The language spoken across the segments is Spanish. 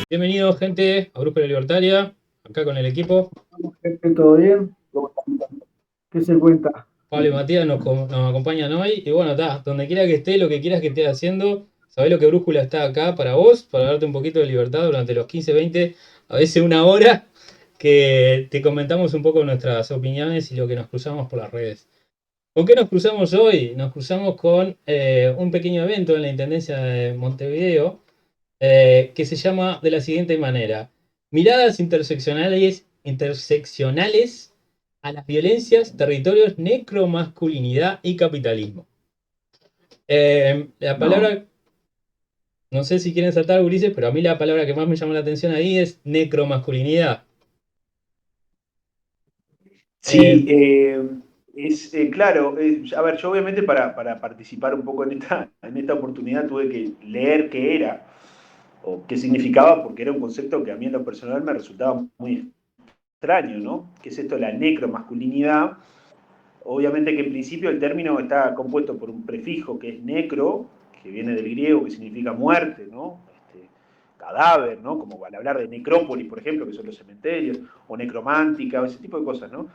Bienvenido, gente, a Brújula Libertaria, acá con el equipo. Gente, ¿todo bien? ¿Qué se cuenta? Pablo y Matías nos acompañan hoy. Y bueno, está, donde quiera que esté, lo que quieras que esté haciendo, sabés lo que Brújula está acá para vos, para darte un poquito de libertad durante los 15, 20, a veces una hora, que te comentamos un poco nuestras opiniones y lo que nos cruzamos por las redes. ¿Con qué nos cruzamos hoy? Nos cruzamos con un pequeño evento en la Intendencia de Montevideo, que se llama de la siguiente manera: Miradas interseccionales a las violencias, territorios, necromasculinidad y capitalismo. La No. palabra, no sé si quieren saltar, Ulises, pero a mí la palabra que más me llamó la atención ahí es necromasculinidad. Eh, Sí, es claro. A ver, yo obviamente para participar un poco en esta oportunidad tuve que leer qué era o qué significaba, porque era un concepto que a mí en lo personal me resultaba muy extraño, ¿no? ¿Qué es esto de la necromasculinidad? Obviamente que en principio el término está compuesto por un prefijo que es necro, que viene del griego, que significa muerte, ¿no? Cadáver, ¿no? Como al hablar de necrópolis, por ejemplo, que son los cementerios, o necromántica, o ese tipo de cosas, ¿no?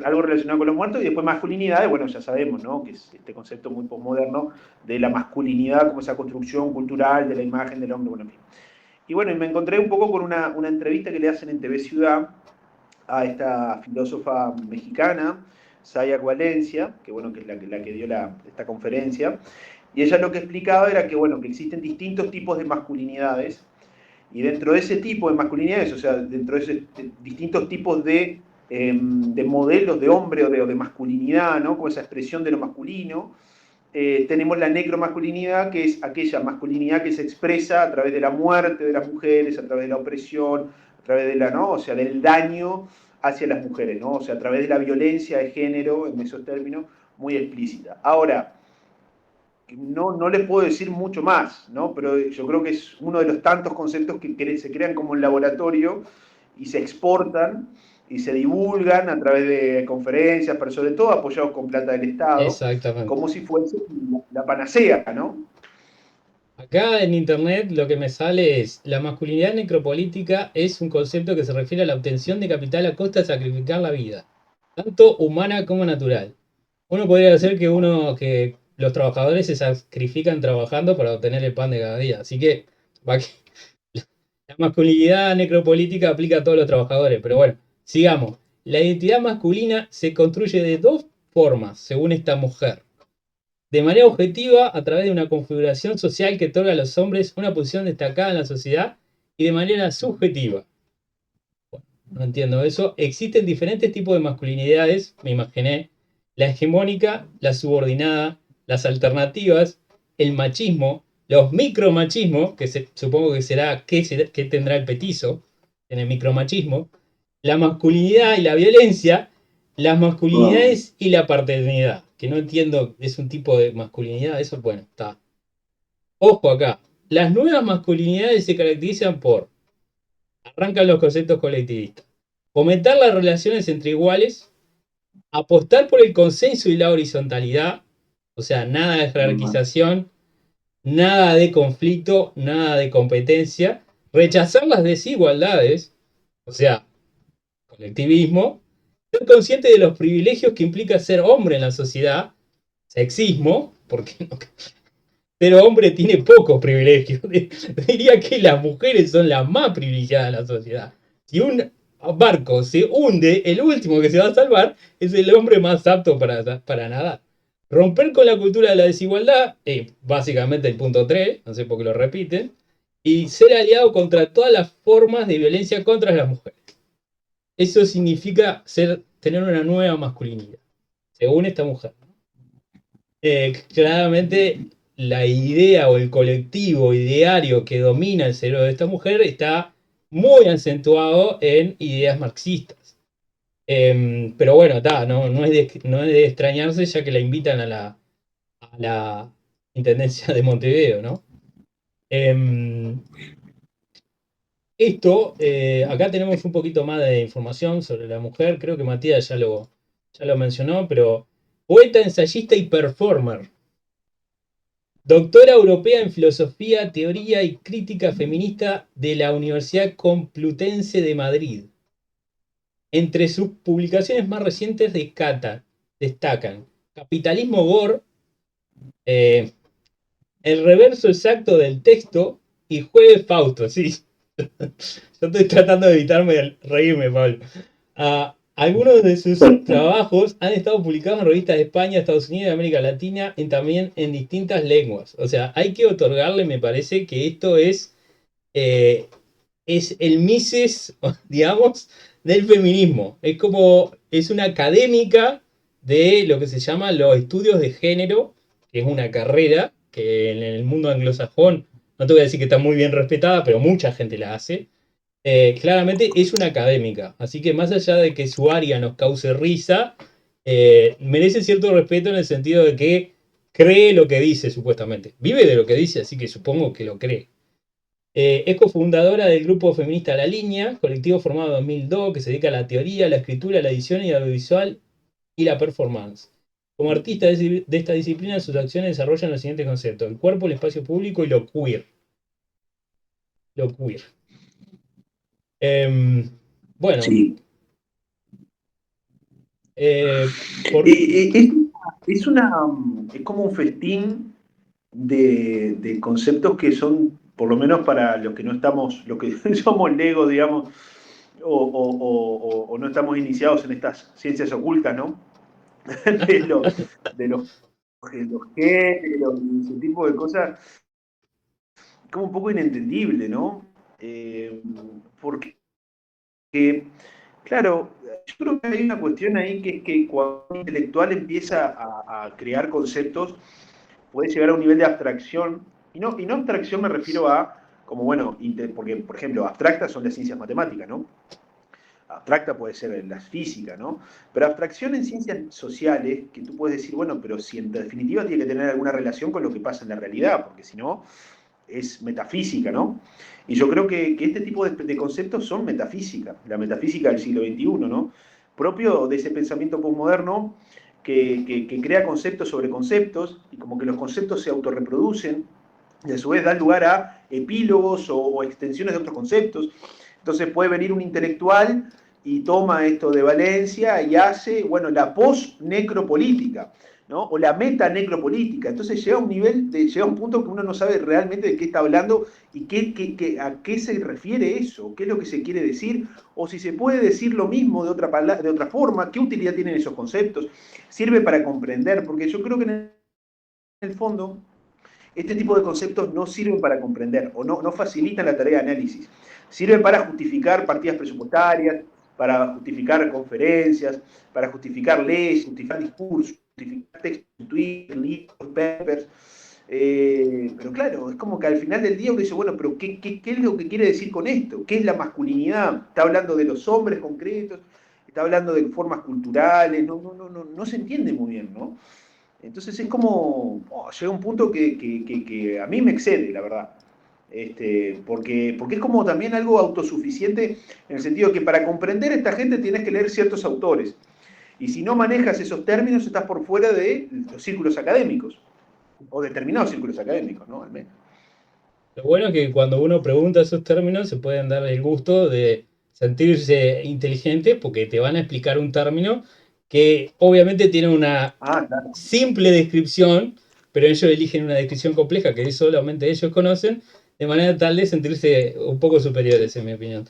Algo relacionado con los muertos, y después masculinidad, bueno, ya sabemos, ¿no? Que es este concepto muy posmoderno de la masculinidad como esa construcción cultural de la imagen del hombre, bueno, en fin. Y bueno, y me encontré un poco con una entrevista que le hacen en TV Ciudad a esta filósofa mexicana, Saya Valencia, que bueno, que es la que dio esta conferencia, y ella lo que explicaba era que bueno, que existen distintos tipos de masculinidades, y dentro de ese tipo de masculinidades, o sea, dentro de distintos tipos de modelos de hombre o de masculinidad, ¿no? Como esa expresión de lo masculino, tenemos la necromasculinidad, que es aquella masculinidad que se expresa a través de la muerte de las mujeres, a través de la opresión, a través de la, ¿no? O sea, del daño hacia las mujeres, ¿no? O sea, a través de la violencia de género, en esos términos, muy explícita. Ahora, no les puedo decir mucho más, ¿no? Pero yo creo que es uno de los tantos conceptos que se crean como en laboratorio y se exportan y se divulgan a través de conferencias, pero sobre todo apoyados con plata del Estado, Exactamente. como si fuese la panacea, ¿no? Acá en internet lo que me sale es: la masculinidad necropolítica es un concepto que se refiere a la obtención de capital a costa de sacrificar la vida, tanto humana como natural. Uno podría decir que los trabajadores se sacrifican trabajando para obtener el pan de cada día. Así que la masculinidad necropolítica aplica a todos los trabajadores. Pero bueno, sigamos. La identidad masculina se construye de dos formas, según esta mujer: de manera objetiva, a través de una configuración social que otorga a los hombres una posición destacada en la sociedad, y de manera subjetiva. No entiendo eso. Existen diferentes tipos de masculinidades, me imaginé: la hegemónica, la subordinada, las alternativas, el machismo, los micromachismos, que supongo que será qué tendrá el petizo en el micromachismo, la masculinidad y la violencia, las Wow. masculinidades y la paternidad, que no entiendo, es un tipo de masculinidad, eso, bueno, está. Ojo acá, las nuevas masculinidades se caracterizan por: arrancan los conceptos colectivistas, fomentar las relaciones entre iguales, apostar por el consenso y la horizontalidad, o sea, nada de jerarquización, nada de conflicto, nada de competencia, rechazar las desigualdades, o sea, colectivismo, ser consciente de los privilegios que implica ser hombre en la sociedad, sexismo, porque no, pero hombre tiene pocos privilegios. Diría que las mujeres son las más privilegiadas de la sociedad. Si un barco se hunde, el último que se va a salvar es el hombre más apto para nadar. Romper con la cultura de la desigualdad, básicamente el punto 3, no sé por qué lo repiten, y ser aliado contra todas las formas de violencia contra las mujeres. Eso significa tener una nueva masculinidad, según esta mujer. Claramente la idea o el colectivo ideario que domina el cerebro de esta mujer está muy acentuado en ideas marxistas. Pero bueno, no es de extrañarse, ya que la invitan a la Intendencia de Montevideo, ¿no? Eh, acá tenemos un poquito más de información sobre la mujer, creo que Matías ya lo mencionó, pero poeta, ensayista y performer. Doctora europea en filosofía, teoría y crítica feminista de la Universidad Complutense de Madrid. Entre sus publicaciones más recientes destacan Capitalismo Gore, eh, El reverso exacto del texto y Jueves Fausto. Sí, yo estoy tratando de evitarme el reírme, Pablo. Algunos de sus trabajos han estado publicados en revistas de España, Estados Unidos y América Latina, y también en distintas lenguas. O sea, hay que otorgarle, me parece, que esto es el Mises, digamos, del feminismo. Es una académica de lo que se llama los estudios de género, que es una carrera que en el mundo anglosajón, no te voy a decir que está muy bien respetada, pero mucha gente la hace. Claramente es una académica, así que más allá de que su área nos cause risa, merece cierto respeto en el sentido de que cree lo que dice, supuestamente. Vive de lo que dice, así que supongo que lo cree. Es cofundadora del grupo feminista La Línea, colectivo formado en 2002 que se dedica a la teoría, la escritura, la edición y audiovisual y la performance. Como artista de esta disciplina, sus acciones desarrollan los siguientes conceptos: el cuerpo, el espacio público y lo queer. Lo queer. Bueno, Sí. por... Es, es como un festín de conceptos que son, por lo menos para los que no estamos, los que somos legos, digamos, o no estamos iniciados en estas ciencias ocultas, ¿no? De los, de los, de los géneros, y ese tipo de cosas, como un poco inentendible, ¿no? Porque, claro, yo creo que hay una cuestión ahí que es que cuando un intelectual empieza a crear conceptos, puede llegar a un nivel de abstracción, y no abstracción me refiero a, como bueno, porque por ejemplo, abstractas son las ciencias matemáticas, ¿no? Abstracta puede ser la física, ¿no? Pero abstracción en ciencias sociales, que tú puedes decir, bueno, pero si en definitiva tiene que tener alguna relación con lo que pasa en la realidad, porque si no, es metafísica, ¿no? Y yo creo que este tipo de conceptos son metafísica, la metafísica del siglo XXI, ¿no? Propio de ese pensamiento postmoderno que crea conceptos sobre conceptos y como que los conceptos se autorreproducen y a su vez dan lugar a epílogos o extensiones de otros conceptos. Entonces puede venir un intelectual y toma esto de Valencia y hace, bueno, la post-necropolítica, ¿no? O la meta-necropolítica. Entonces llega a un nivel, llega a un punto que uno no sabe realmente de qué está hablando y a qué se refiere eso, qué es lo que se quiere decir, o si se puede decir lo mismo de otra forma, qué utilidad tienen esos conceptos. Sirve para comprender, porque yo creo que en el fondo este tipo de conceptos no sirven para comprender o no facilitan la tarea de análisis. Sirven para justificar partidas presupuestarias, para justificar conferencias, para justificar leyes, justificar discursos, justificar textos en Twitter, libros, papers. Pero claro, es como que al final del día uno dice, bueno, pero ¿qué es lo que quiere decir con esto? ¿Qué es la masculinidad? ¿Está hablando de los hombres concretos? ¿Está hablando de formas culturales? No se entiende muy bien, ¿no? Entonces es como, llega un punto que a mí me excede, la verdad. Porque es como también algo autosuficiente en el sentido que para comprender a esta gente tienes que leer ciertos autores. Y si no manejas esos términos, estás por fuera de los círculos académicos, o determinados círculos académicos, ¿no? Al menos. Lo bueno es que cuando uno pregunta esos términos se pueden dar el gusto de sentirse inteligente porque te van a explicar un término que obviamente tiene una Ah, claro. simple descripción, pero ellos eligen una descripción compleja que solamente ellos conocen, de manera tal de sentirse un poco superiores, en mi opinión.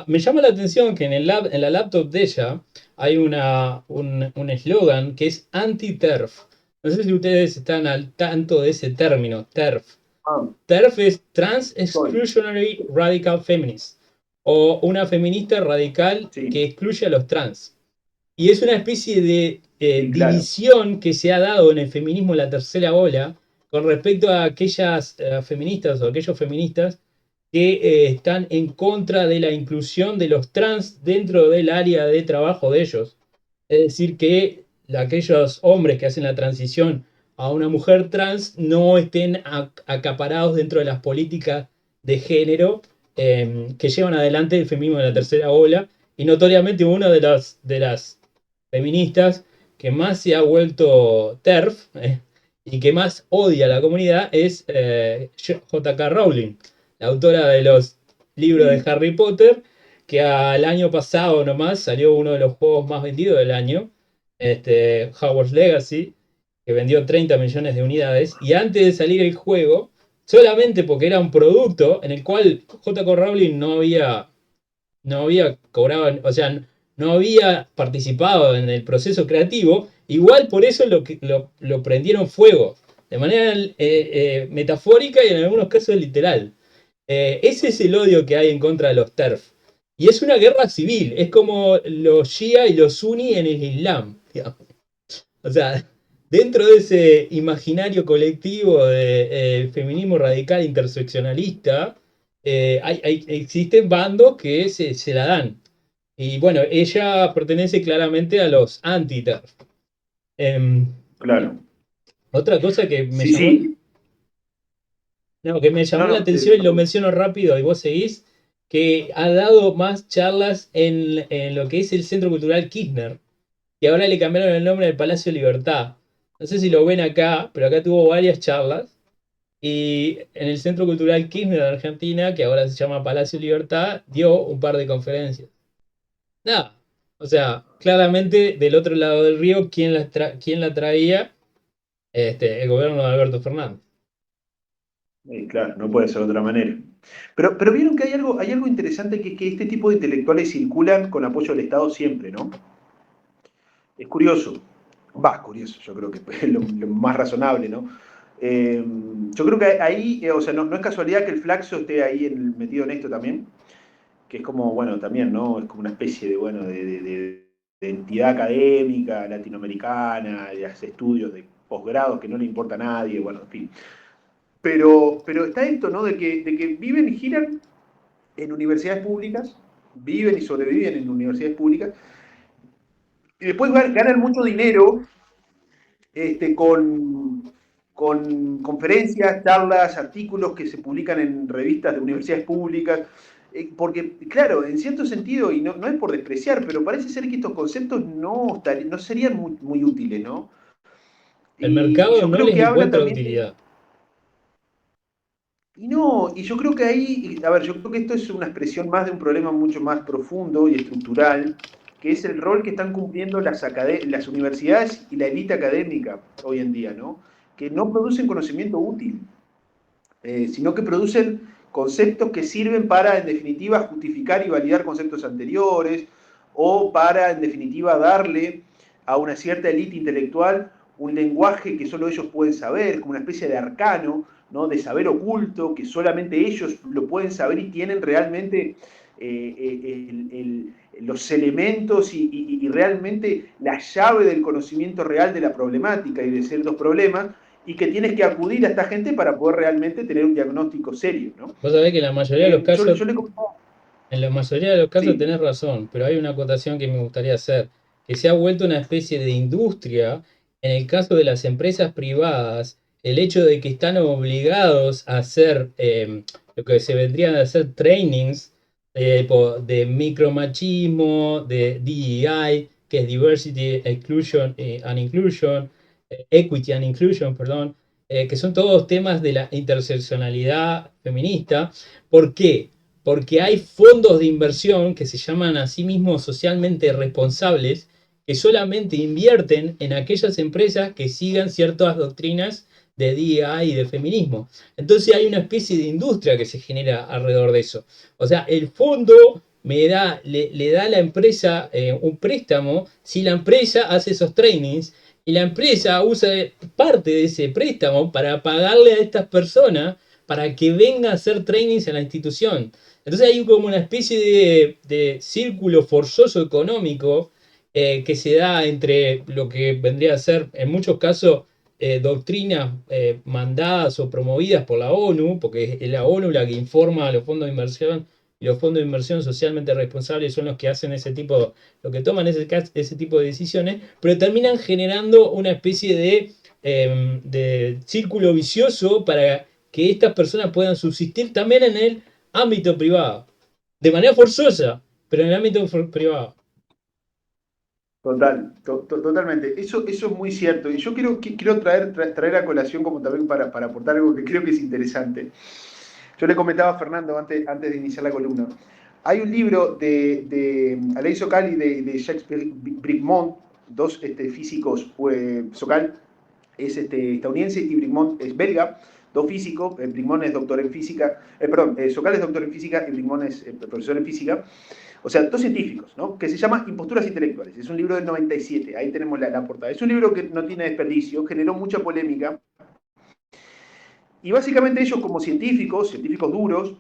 Me llama la atención que en la laptop de ella hay un eslogan que es anti-TERF. No sé si ustedes están al tanto de ese término, TERF. Ah, TERF es Trans soy. Exclusionary Radical Feminist, o una feminista radical que Sí, excluye a los trans. Y es una especie de sí, claro. división que se ha dado en el feminismo en la tercera ola con respecto a aquellas feministas o aquellos feministas que están en contra de la inclusión de los trans dentro del área de trabajo de ellos. Es decir, que aquellos hombres que hacen la transición a una mujer trans no estén acaparados dentro de las políticas de género que llevan adelante el feminismo de la tercera ola. Y notoriamente una de las feministas que más se ha vuelto TERF y que más odia a la comunidad es J.K. Rowling, la autora de los libros de Sí, Harry Potter, que al año pasado nomás salió uno de los juegos más vendidos del año, Hogwarts Legacy, que vendió 30 millones de unidades, y antes de salir el juego, solamente porque era un producto en el cual J.K. Rowling no había cobrado, o sea, no había participado en el proceso creativo, igual por eso lo prendieron fuego, de manera metafórica y en algunos casos literal. Ese es el odio que hay en contra de los TERF. Y es una guerra civil, es como los Shia y los Sunni en el Islam, digamos. O sea, dentro de ese imaginario colectivo de feminismo radical interseccionalista, existen bandos que se la dan. Y bueno, ella pertenece claramente a los anti-TERF. Y claro. otra cosa Sí, sí. que me No, llamó la no, atención y lo perdón. menciono rápido y vos seguís, que ha dado más charlas en lo que es el Centro Cultural Kirchner, y ahora le cambiaron el nombre al Palacio Libertad. No sé si lo ven acá, pero acá tuvo varias charlas. Y en el Centro Cultural Kirchner de Argentina, que ahora se llama Palacio Libertad, dio un par de conferencias. Nada, o sea, claramente del otro lado del río, ¿quién la traía? El gobierno de Alberto Fernández. Claro, no puede ser de otra manera. Pero vieron que hay algo interesante que es que este tipo de intelectuales circulan con apoyo del Estado siempre, ¿no? Es curioso. Va, curioso, yo creo que es lo más razonable, ¿no? Yo creo que ahí, o sea, no es casualidad que el Flaxo esté ahí metido en esto también, que es como, bueno, también, ¿no? Es como una especie de, bueno, de entidad académica latinoamericana, de hace estudios de posgrados que no le importa a nadie, bueno, en fin. Pero está esto, ¿no? De que viven y giran en universidades públicas, viven y sobreviven en universidades públicas, y después ganan mucho dinero con conferencias, charlas, artículos que se publican en revistas de universidades públicas. Porque, claro, en cierto sentido, y no es por despreciar, pero parece ser que estos conceptos no serían muy útiles, ¿no? El Y mercado yo no creo les que habla encuentra también utilidad. y no, y yo creo que ahí, a ver, yo creo que esto es una expresión más de un problema mucho más profundo y estructural, que es el rol que están cumpliendo las universidades y la élite académica hoy en día, ¿no? Que no producen conocimiento útil, sino que producen conceptos que sirven para, en definitiva, justificar y validar conceptos anteriores, o para, en definitiva, darle a una cierta élite intelectual un lenguaje que solo ellos pueden saber, como una especie de arcano, ¿no? De saber oculto, que solamente ellos lo pueden saber y tienen realmente los elementos y realmente la llave del conocimiento real de la problemática y de ciertos problemas, y que tienes que acudir a esta gente para poder realmente tener un diagnóstico serio, ¿no? Vos sabés que en la mayoría de los casos Yo le comentaba, En la mayoría de los casos sí, tenés razón, pero hay una acotación que me gustaría hacer, que se ha vuelto una especie de industria. En el caso de las empresas privadas, el hecho de que están obligados a hacer lo que se vendrían a hacer trainings de micromachismo, de DEI, que es Diversity, Exclusion and Inclusion, Equity and Inclusion, perdón, que son todos temas de la interseccionalidad feminista. ¿Por qué? Porque hay fondos de inversión que se llaman a sí mismos socialmente responsables, que solamente invierten en aquellas empresas que sigan ciertas doctrinas de DEI y de feminismo. Entonces hay una especie de industria que se genera alrededor de eso. O sea, el fondo le da a la empresa un préstamo si la empresa hace esos trainings, y la empresa usa parte de ese préstamo para pagarle a estas personas para que vengan a hacer trainings en la institución. Entonces hay como una especie de círculo forzoso económico que se da entre lo que vendría a ser, en muchos casos, doctrinas mandadas o promovidas por la ONU, porque es la ONU la que informa a los fondos de inversión, y los fondos de inversión socialmente responsables son los que hacen lo que toman ese tipo de decisiones, pero terminan generando una especie de círculo vicioso para que estas personas puedan subsistir también en el ámbito privado, de manera forzosa, pero en el ámbito privado. Totalmente. Eso es muy cierto. Y yo quiero traer a colación como también para aportar algo que creo que es interesante. Yo le comentaba a Fernando antes de iniciar la columna. Hay un libro de Alain Sokal y de Jacques Bricmont, dos físicos. Sokal es estadounidense y Bricmont es belga, dos físicos. Bricmont es doctor en física, perdón, Sokal es doctor en física y Bricmont es profesor en física. O sea, dos científicos, ¿no? Que se llama Imposturas Intelectuales. Es un libro del 97, ahí tenemos la portada. Es un libro que no tiene desperdicio, generó mucha polémica. Y básicamente ellos como científicos duros,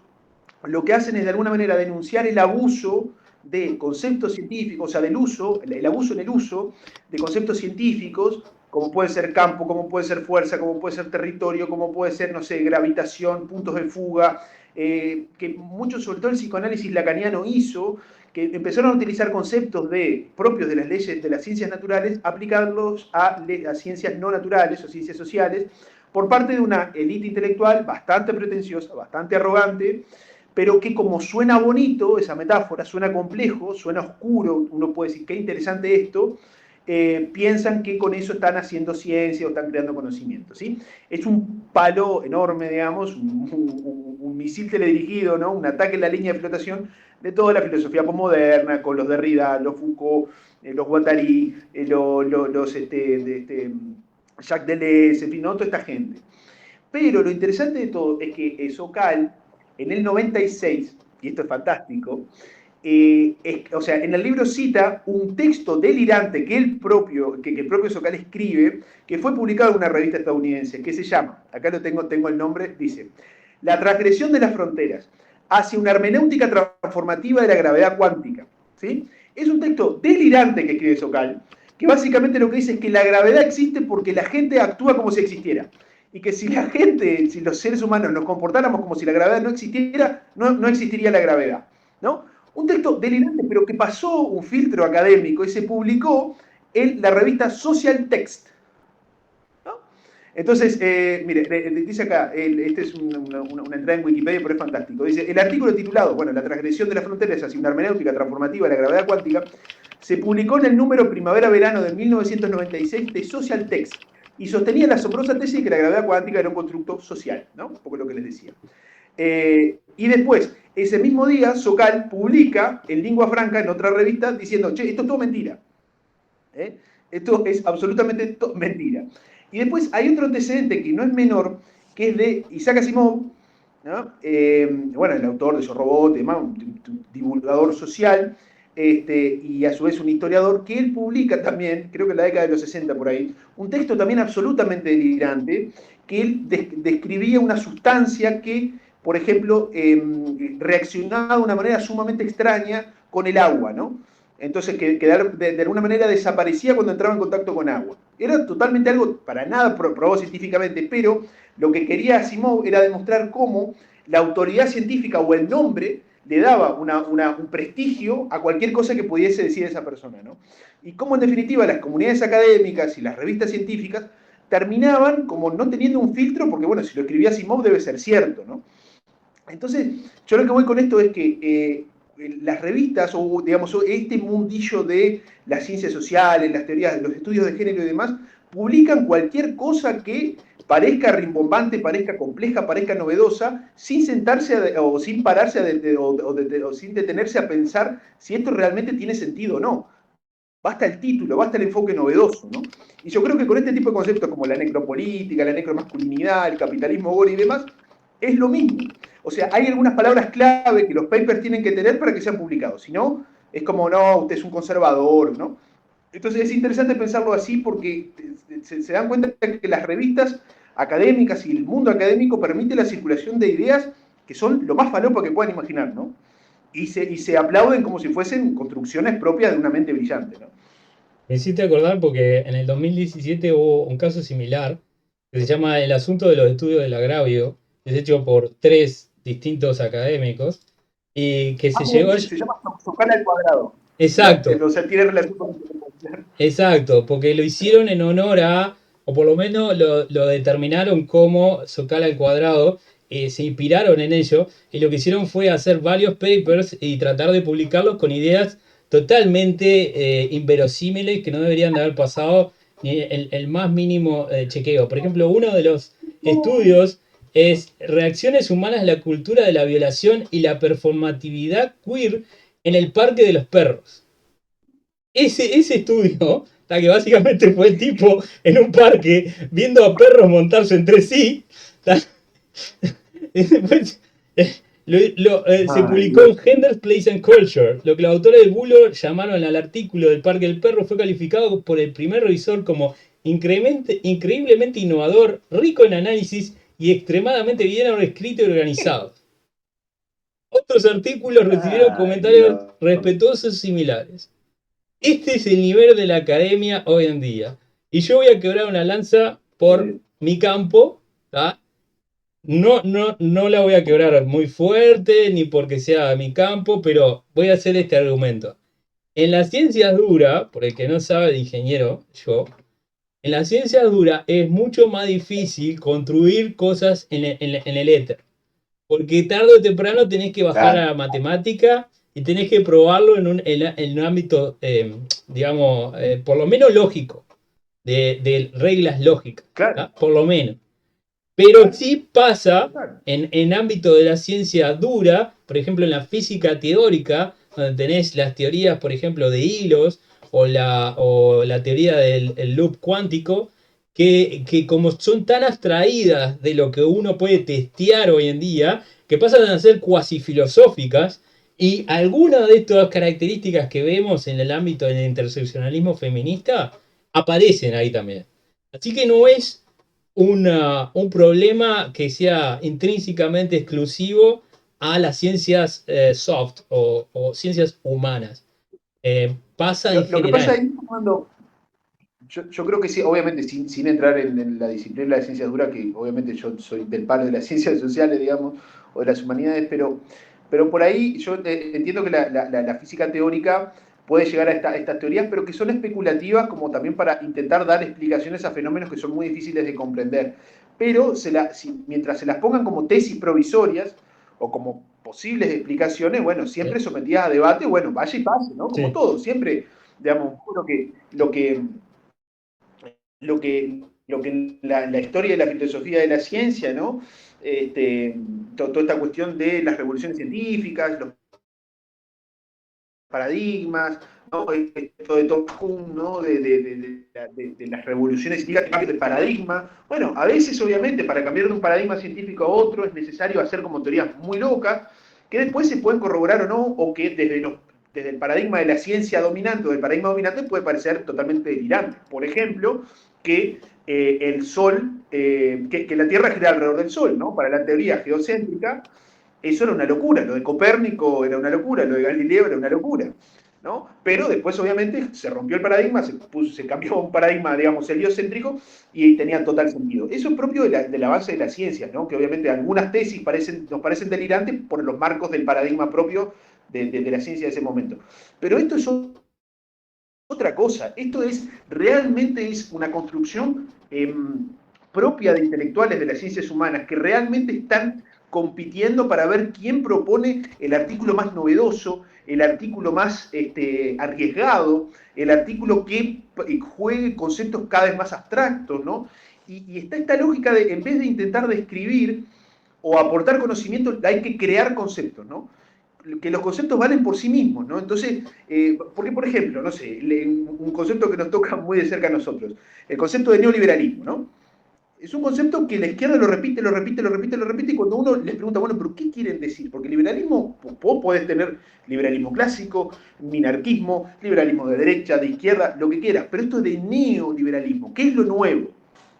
lo que hacen es de alguna manera denunciar el abuso de conceptos científicos, o sea, del uso, el abuso en el uso de conceptos científicos, como puede ser campo, como puede ser fuerza, como puede ser territorio, como puede ser, no sé, gravitación, puntos de fuga, que mucho, sobre todo el psicoanálisis lacaniano hizo, que empezaron a utilizar conceptos propios de las leyes de las ciencias naturales, aplicarlos a ciencias no naturales o ciencias sociales, por parte de una élite intelectual bastante pretenciosa, bastante arrogante, pero que como suena bonito, esa metáfora, suena complejo, suena oscuro, uno puede decir, qué interesante esto, piensan que con eso están haciendo ciencia o están creando conocimiento, ¿sí? Es un palo enorme, digamos, un misil teledirigido, ¿no? Un ataque en la línea de flotación de toda la filosofía posmoderna, con los Derrida, los Foucault, los Guattari, Jacques Deleuze, en fin, ¿no? Toda esta gente. Pero lo interesante de todo es que Sokal, en el 96, y esto es fantástico, o sea, en el libro cita un texto delirante que el propio Sokal escribe, que fue publicado en una revista estadounidense, que se llama, acá tengo el nombre, dice, La transgresión de las fronteras, hacia una hermenéutica transformativa de la gravedad cuántica. ¿Sí? Es un texto delirante que escribe Sokal, que básicamente lo que dice es que la gravedad existe porque la gente actúa como si existiera. Y que si los seres humanos nos comportáramos como si la gravedad no existiera, no existiría la gravedad. ¿No? Un texto delirante, pero que pasó un filtro académico y se publicó en la revista Social Text. ¿No? Entonces, mire, dice acá, esta es una entrada en Wikipedia, pero es fantástico. Dice, el artículo titulado, bueno, La transgresión de las fronteras hacia una hermenéutica transformativa de la gravedad cuántica, se publicó en el número primavera-verano de 1996 de Social Text y sostenía la asombrosa tesis de que la gravedad cuántica era un constructo social, ¿no? Un poco lo que les decía. Y después, ese mismo día, Sokal publica en lengua franca, en otra revista, diciendo, che, esto es todo mentira. Esto es absolutamente mentira. Y después hay otro antecedente que no es menor, que es de Isaac Asimov, ¿no? Bueno, el autor de Yo Robot, un divulgador social, y a su vez un historiador, que él publica también, creo que en la década de los 60 por ahí, un texto también absolutamente delirante, que él describía una sustancia que, por ejemplo, reaccionaba de una manera sumamente extraña con el agua, ¿no? Entonces, que de alguna manera desaparecía cuando entraba en contacto con agua. Era totalmente algo para nada probado científicamente, pero lo que quería Asimov era demostrar cómo la autoridad científica o el nombre le daba un prestigio a cualquier cosa que pudiese decir esa persona, ¿no? Y cómo en definitiva las comunidades académicas y las revistas científicas terminaban como no teniendo un filtro, porque bueno, si lo escribía Asimov debe ser cierto, ¿no? Entonces, yo lo que voy con esto es que las revistas, o digamos, este mundillo de las ciencias sociales, las teorías, los estudios de género y demás, publican cualquier cosa que parezca rimbombante, parezca compleja, parezca novedosa, sin sentarse o sin pararse o sin detenerse a pensar si esto realmente tiene sentido o no. Basta el título, basta el enfoque novedoso, ¿no? Y yo creo que con este tipo de conceptos como la necropolítica, la necromasculinidad, el capitalismo gore y demás, es lo mismo. O sea, hay algunas palabras clave que los papers tienen que tener para que sean publicados. Si no, es como, no, usted es un conservador, ¿no? Entonces es interesante pensarlo así porque se dan cuenta que las revistas académicas y el mundo académico permite la circulación de ideas que son lo más falopa que puedan imaginar, ¿no? Y se aplauden como si fuesen construcciones propias de una mente brillante, ¿no? Me hiciste acordar porque en el 2017 hubo un caso similar que se llama El asunto de los estudios del agravio, que es hecho por tres distintos académicos y que se llegó a... Se llama Sokal al cuadrado. Exacto, O sea, tiene relación con... exacto, porque lo hicieron en honor a, o por lo menos lo determinaron como Sokal al cuadrado, se inspiraron en ello y lo que hicieron fue hacer varios papers y tratar de publicarlos con ideas totalmente inverosímiles que no deberían de haber pasado ni el más mínimo chequeo. Por ejemplo, uno de los estudios es reacciones humanas a la cultura de la violación y la performatividad queer en el Parque de los Perros. Ese estudio, que básicamente fue el tipo en un parque viendo a perros montarse entre sí, después, se Ay, publicó Dios. en Gender, Place and Culture. Lo que los autores del bulo llamaron al artículo del Parque del Perro fue calificado por el primer revisor como increíblemente innovador, rico en análisis y extremadamente bien escrito y organizado. Otros artículos recibieron Ay, comentarios Dios. respetuosos similares. Este es el nivel de la academia hoy en día. Y yo voy a quebrar una lanza por mi campo, ¿tá? No la voy a quebrar muy fuerte, ni porque sea mi campo, pero voy a hacer este argumento. En las ciencias duras, por el que no sabe de ingeniero, yo, en las ciencias duras es mucho más difícil construir cosas en el éter. Porque tarde o temprano tenés que bajar a Claro, la matemática y tenés que probarlo en un ámbito, digamos, por lo menos lógico, de reglas lógicas, claro, ¿tá? Por lo menos. Pero claro, sí pasa claro. en ámbito de la ciencia dura, por ejemplo en la física teórica, donde tenés las teorías, por ejemplo, de hilos o la teoría del el loop cuántico, que como son tan abstraídas de lo que uno puede testear hoy en día, que pasan a ser cuasi filosóficas, y algunas de estas características que vemos en el ámbito del interseccionalismo feminista aparecen ahí también. Así que no es un problema que sea intrínsecamente exclusivo a las ciencias soft o ciencias humanas. Pasa en Lo que pasa general. ahí cuando, yo creo que sí, obviamente, sin entrar en la disciplina de la ciencia dura, que obviamente yo soy del palo de las ciencias sociales, digamos, o de las humanidades, pero por ahí yo entiendo que la física teórica puede llegar a estas teorías, pero que son especulativas como también para intentar dar explicaciones a fenómenos que son muy difíciles de comprender. Pero mientras se las pongan como tesis provisorias o como posibles explicaciones, bueno, siempre sometidas a debate, bueno, vaya y pase, ¿no? Como Sí. todo, siempre, digamos, lo que la historia de la filosofía de la ciencia, ¿no? Toda esta cuestión de las revoluciones científicas, los paradigmas, ¿no? Esto de Tom Kuhn, ¿no? De las revoluciones científicas, cambio de paradigma. Bueno, a veces, obviamente, para cambiar de un paradigma científico a otro es necesario hacer como teorías muy locas, que después se pueden corroborar o no, o que desde el paradigma de la ciencia dominante o del paradigma dominante puede parecer totalmente delirante. Por ejemplo, que el Sol, que la Tierra gira alrededor del Sol, ¿no? Para la teoría geocéntrica, eso era una locura. Lo de Copérnico era una locura, lo de Galileo era una locura. ¿No? Pero después, obviamente, se rompió el paradigma, se cambió a un paradigma, digamos, heliocéntrico y tenía total sentido. Eso es propio de la base de la ciencia, ¿no? Que obviamente algunas tesis nos parecen delirantes por los marcos del paradigma propio de la ciencia de ese momento. Pero esto es otra cosa. Esto realmente es una construcción propia de intelectuales de las ciencias humanas que realmente están compitiendo para ver quién propone el artículo más novedoso, el artículo más arriesgado, el artículo que juegue conceptos cada vez más abstractos, ¿no? Y está esta lógica de, en vez de intentar describir o aportar conocimiento, hay que crear conceptos, ¿no? Que los conceptos valen por sí mismos, ¿no? Entonces, porque por ejemplo, no sé, un concepto que nos toca muy de cerca a nosotros, el concepto de neoliberalismo, ¿no? Es un concepto que la izquierda lo repite, lo repite, lo repite, lo repite, y cuando uno les pregunta, bueno, pero ¿qué quieren decir? Porque liberalismo, vos podés tener liberalismo clásico, minarquismo, liberalismo de derecha, de izquierda, lo que quieras, pero esto es de neoliberalismo, ¿qué es lo nuevo?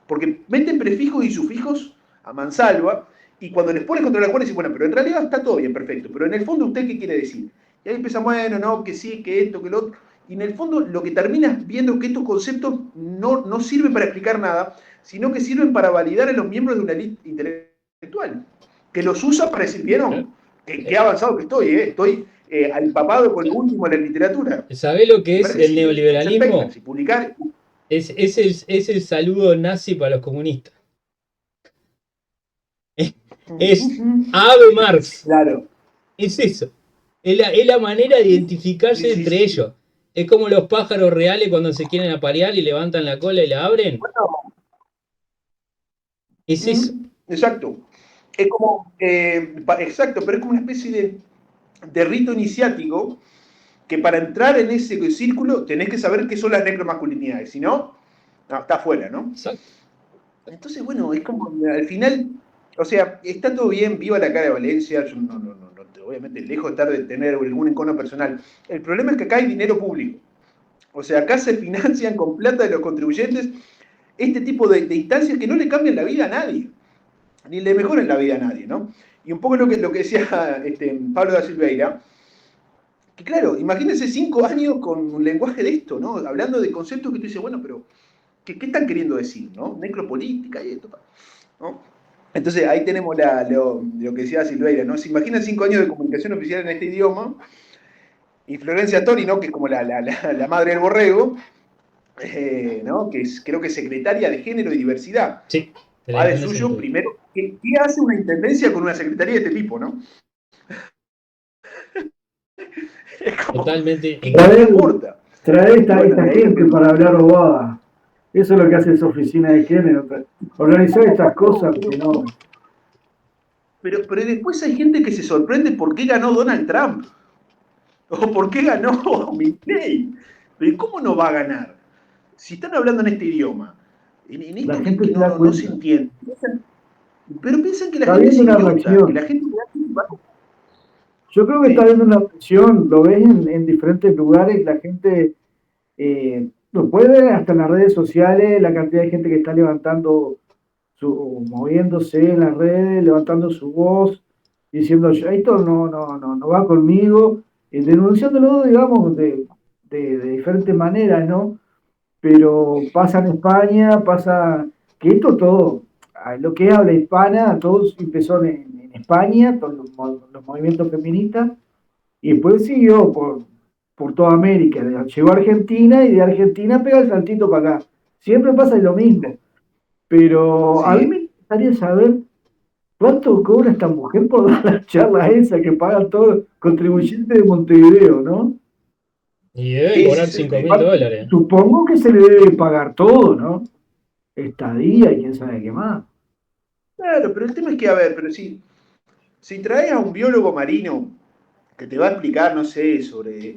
Porque meten prefijos y sufijos a mansalva, y cuando les pones contra la cuerda dicen, bueno, pero en realidad está todo bien, perfecto, pero en el fondo, ¿usted qué quiere decir? Y ahí empiezan, bueno, no, que sí, que esto, que lo otro, y en el fondo lo que terminas viendo es que estos conceptos no sirven para explicar nada, sino que sirven para validar a los miembros de una élite intelectual, que los usa para decir, ¿Eh? vieron, qué avanzado que estoy empapado con lo último de la literatura. ¿Sabés lo que Y es para que el sí, hacer papers neoliberalismo? y publicar. Es el saludo nazi para los comunistas. Es Ave Marx. Claro, Es eso. Es la manera de Sí, identificarse sí, entre sí. ellos. Es como los pájaros reales cuando se quieren aparear y levantan la cola y la abren. Bueno, Es eso. exacto. Es como, exacto, pero es como una especie de rito iniciático que para entrar en ese círculo tenés que saber qué son las necromasculinidades, si no, no, está afuera, ¿no? Exacto. Entonces, bueno, es como, al final, o sea, está todo bien, viva la cara de Valencia, yo obviamente lejos de estar de tener algún encono personal. El problema es que acá hay dinero público. O sea, acá se financian con plata de los contribuyentes este tipo de instancias que no le cambian la vida a nadie, ni le mejoran la vida a nadie, ¿no? Y un poco lo que decía Pablo da Silveira, que claro, imagínense 5 años con un lenguaje de esto, ¿no? Hablando de conceptos que tú dices, bueno, pero ¿qué están queriendo decir, no? Necropolítica y esto, ¿no? Entonces ahí tenemos lo que decía Silveira, ¿no? Se imaginan 5 años de comunicación oficial en este idioma, y Florencia Tori, ¿no? Que es como la madre del borrego, ¿no? Que es, creo que secretaria de Género y Diversidad. Sí, de la Va de Intendencia suyo, Interior. primero, ¿qué hace una intendencia con una secretaría de este tipo, no? Es como, Totalmente en ¿qué contra. Traer, aporta? traer Y bueno, esta de ahí gente para hablar bobada. Eso es lo que hace esa oficina de género. Organizar estas cosas, que no. pero después hay gente que se sorprende por qué ganó Donald Trump. O por qué ganó Milley. Pero ¿cómo no va a ganar? Si están hablando en este idioma, en La esto que gente se no, da no se cuenta. entiende. Pero piensan que la Está gente es viendo una idiota, que la reacción. gente... Yo creo que está ¿Eh? viendo una reacción. Lo ves en diferentes lugares. La gente lo puede ver hasta en las redes sociales. La cantidad de gente que está levantando, moviéndose en las redes, levantando su voz, diciendo: esto no va conmigo. Denunciándolo, digamos, de diferentes maneras, ¿no? Pero pasa en España, pasa que esto todo, lo que es habla hispana, todos empezó en España, con los movimientos feministas, y después siguió por toda América. Llegó a Argentina y de Argentina pega el saltito para acá. Siempre pasa lo mismo. Pero a mí Sí. me gustaría saber cuánto cobra esta mujer por dar la charla esa que pagan todos los contribuyentes de Montevideo, ¿no? Y debe Ese cobrar es el cinco tema. mil dólares. Supongo que se le debe pagar todo, ¿no? Estadía y quién sabe qué más. Claro, pero el tema es que, a ver, pero si traes a un biólogo marino que te va a explicar, no sé, sobre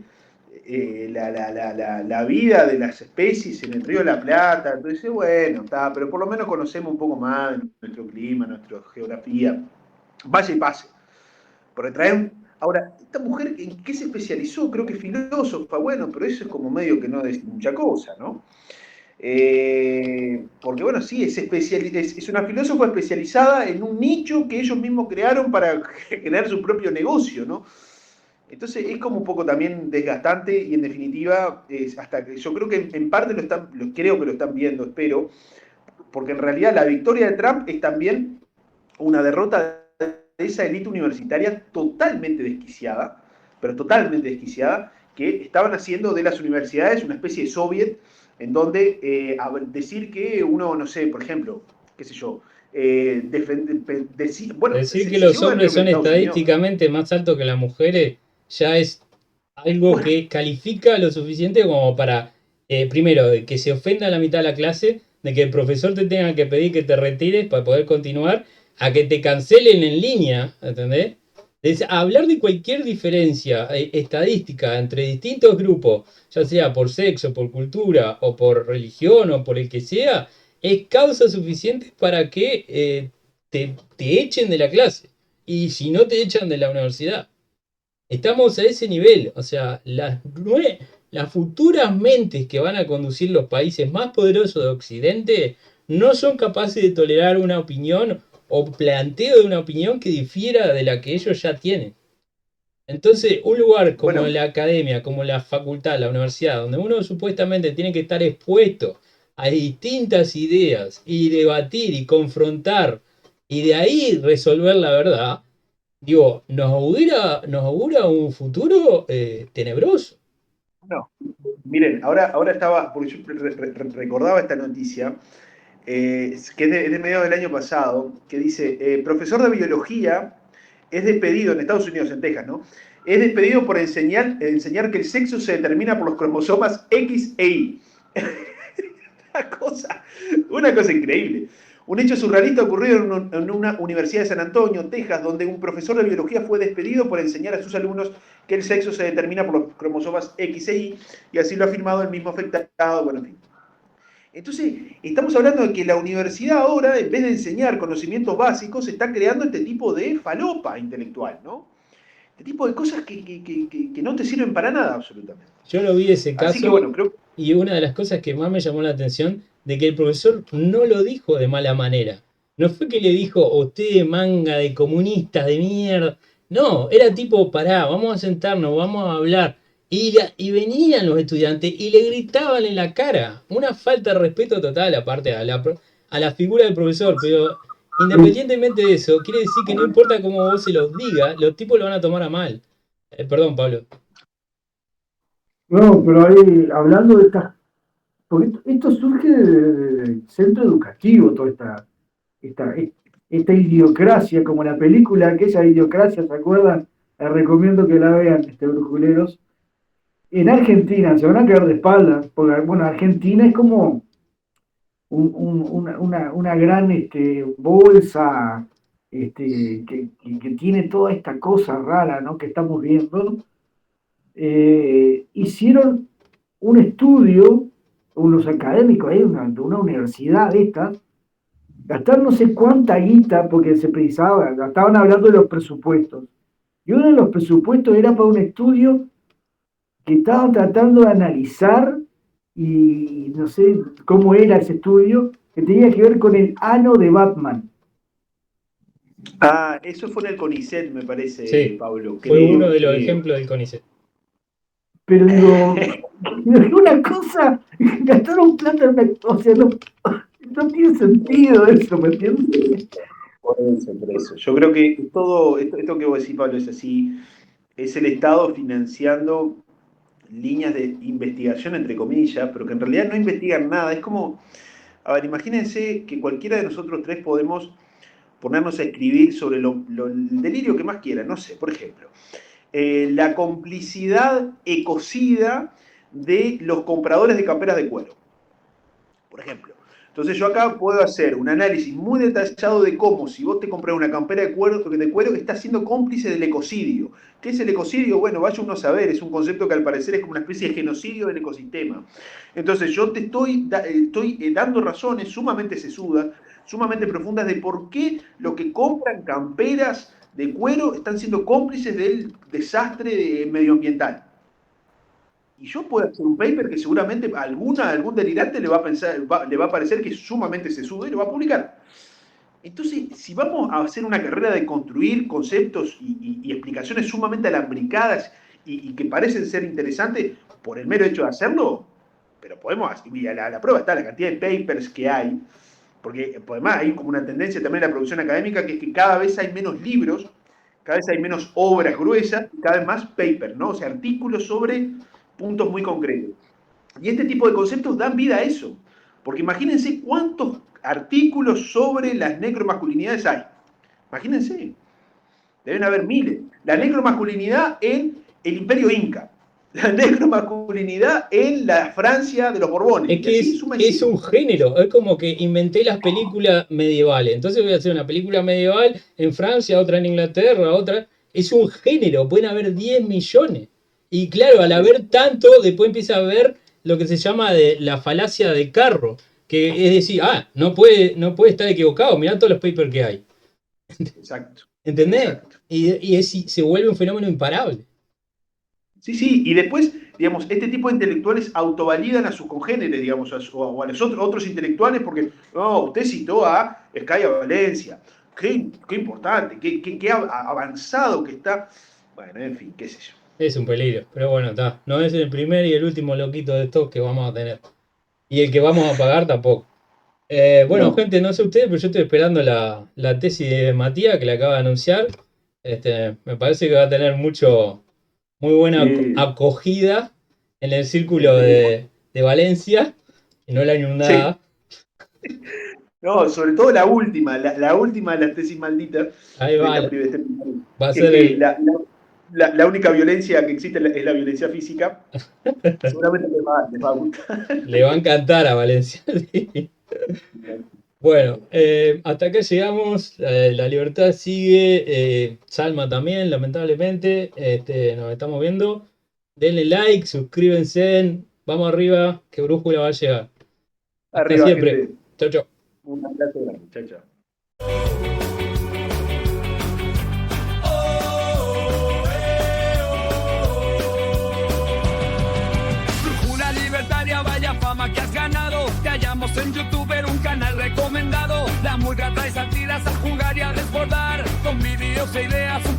la vida de las especies en el río de la Plata, entonces, bueno, está, pero por lo menos conocemos un poco más de nuestro clima, nuestra geografía. Vaya y pase. Porque traen. Ahora, esta mujer, ¿en qué se especializó? Creo que filósofa, bueno, pero eso es como medio que no es mucha cosa, ¿no? Porque bueno, sí, es una filósofa especializada en un nicho que ellos mismos crearon para generar su propio negocio, ¿no? Entonces es como un poco también desgastante y en definitiva, hasta que yo creo que en parte creo que lo están viendo, espero, porque en realidad la victoria de Trump es también una derrota de esa élite universitaria totalmente desquiciada, pero totalmente desquiciada, que estaban haciendo de las universidades una especie de soviet en donde decir que uno, no sé, por ejemplo, qué sé yo, bueno, Decir que se los llegó a ver, hombres creo que en son Estados Unidos, estadísticamente más altos que las mujeres ya es algo bueno, que califica lo suficiente como para, primero, de que se ofenda a la mitad de la clase, de que el profesor te tenga que pedir que te retires para poder continuar, a que te cancelen en línea, ¿entendés? Hablar de cualquier diferencia estadística entre distintos grupos, ya sea por sexo, por cultura, o por religión, o por el que sea, es causa suficiente para que te echen de la clase. Y si no te echan de la universidad. Estamos a ese nivel. O sea, las futuras mentes que van a conducir los países más poderosos de Occidente no son capaces de tolerar una opinión o planteo de una opinión que difiera de la que ellos ya tienen. Entonces, un lugar como bueno, la academia, como la facultad, la universidad, donde uno supuestamente tiene que estar expuesto a distintas ideas y debatir y confrontar y de ahí resolver la verdad, digo, nos augura un futuro tenebroso. no. Miren, ahora estaba, porque yo recordaba esta noticia, que es de mediados del año pasado, que dice, profesor de biología es despedido en Estados Unidos, en Texas, ¿no? es despedido por enseñar que el sexo se determina por los cromosomas X e Y. Una cosa increíble. Un hecho surrealista ocurrido en una universidad de San Antonio, Texas, donde un profesor de biología fue despedido por enseñar a sus alumnos que el sexo se determina por los cromosomas X e Y, y así lo ha afirmado el mismo afectado. Bueno, en fin. Entonces, estamos hablando de que la universidad ahora, en vez de enseñar conocimientos básicos, está creando este tipo de falopa intelectual, ¿no? Este tipo de cosas que no te sirven para nada, absolutamente. Yo lo vi ese Así que caso bueno, creo que... y una de las cosas que más me llamó la atención de que el profesor no lo dijo de mala manera. No fue que le dijo, usted manga de comunistas de mierda. No, era tipo, pará, vamos a sentarnos, vamos a hablar. Y venían los estudiantes y le gritaban en la cara. Una falta de respeto total, aparte a la figura del profesor. Pero independientemente de eso, quiere decir que no importa cómo vos se los digas, los tipos lo van a tomar a mal. Perdón, Pablo. No, pero ahí, hablando de estas, porque esto surge del centro educativo, toda esta, esta idiocracia, como la película, aquella idiocracia, ¿se acuerdan? Les recomiendo que la vean, brujuleros. En Argentina, se van a quedar de espaldas, porque bueno, Argentina es como una gran bolsa que tiene toda esta cosa rara, ¿no? Que estamos viendo. Hicieron un estudio, unos académicos ahí, de una universidad de estas, gastaron no sé cuánta guita porque se pensaba, estaban hablando de los presupuestos. Y uno de los presupuestos era para un estudio que estaban tratando de analizar, y no sé cómo era ese estudio, que tenía que ver con el ano de Batman. Ah, eso fue en el CONICET, me parece, Sí, Pablo. fue uno de los Creo. ejemplos del CONICET. Pero digo, una cosa, gastaron plata, o sea, no tiene sentido eso, ¿me entiendes? Por eso. Yo creo que todo esto que vos decís, Pablo, es así. Es el Estado financiando líneas de investigación, entre comillas, pero que en realidad no investigan nada. Es como, a ver, imagínense que cualquiera de nosotros tres podemos ponernos a escribir sobre el delirio que más quieran. No sé, por ejemplo, la complicidad ecocida de los compradores de camperas de cuero, por ejemplo. Entonces yo acá puedo hacer un análisis muy detallado de cómo si vos te compras una campera de cuero estás siendo cómplice del ecocidio. ¿Qué es el ecocidio? Bueno, vaya uno a saber, es un concepto que al parecer es como una especie de genocidio del ecosistema. Entonces yo te estoy dando razones sumamente sesudas, sumamente profundas de por qué los que compran camperas de cuero están siendo cómplices del desastre medioambiental. Y yo puedo hacer un paper que seguramente a algún delirante le va a parecer que es sumamente sesudo y lo va a publicar. Entonces, si vamos a hacer una carrera de construir conceptos y explicaciones sumamente alambricadas y que parecen ser interesantes por el mero hecho de hacerlo, pero podemos, y la prueba está la cantidad de papers que hay, porque además hay como una tendencia también en la producción académica que es que cada vez hay menos libros, cada vez hay menos obras gruesas, cada vez más papers, ¿no? O sea, artículos sobre puntos muy concretos. Y este tipo de conceptos dan vida a eso. Porque imagínense cuántos artículos sobre las necromasculinidades hay. Imagínense. Deben haber miles. La necromasculinidad en el Imperio Inca. La necromasculinidad en la Francia de los Borbones. Es Y que así suma y es sigue. un género, es como que inventé las películas medievales. Entonces voy a hacer una película medieval en Francia, otra en Inglaterra, otra. Es un género, pueden haber 10 millones. Y claro, al haber tanto, después empieza a ver lo que se llama de la falacia de carro. Que es decir, no puede estar equivocado, mirá todos los papers que hay. Exacto. ¿Entendés? Exacto. Se vuelve un fenómeno imparable. Sí, y después, digamos, este tipo de intelectuales autovalidan a sus congéneres, digamos, o a los otros intelectuales, porque, no, usted citó a Escaya Valencia, qué importante, qué avanzado que está. Bueno, en fin, qué sé yo. Es un peligro, pero bueno, está. No es el primer y el último loquito de estos que vamos a tener. Y el que vamos a pagar tampoco. Bueno, No. gente, no sé ustedes, pero yo estoy esperando la tesis de Matías que le acaba de anunciar. Me parece que va a tener muy buena Sí, acogida en el círculo sí, de Valencia, y no la sí. inundada. No, sobre todo la última de las tesis malditas Ahí de va, esta va a que es ser que el. la única violencia que existe es la violencia física, seguramente les va a gustar. Le va a encantar a Valencia. Sí. Bueno, hasta acá llegamos. La libertad sigue. Salma también, lamentablemente. Nos estamos viendo. Denle like, suscríbanse. Vamos arriba, que Brújula va a llegar. Hasta Arriba, siempre. gente. Chau, chau. Un abrazo grande. Chao, chao. Brújula libertaria, vaya fama que has ganado. Te hallamos en YouTube, un canal recomendado. La murga trae satiras a jugar y a desbordar. Con vídeos e ideas, un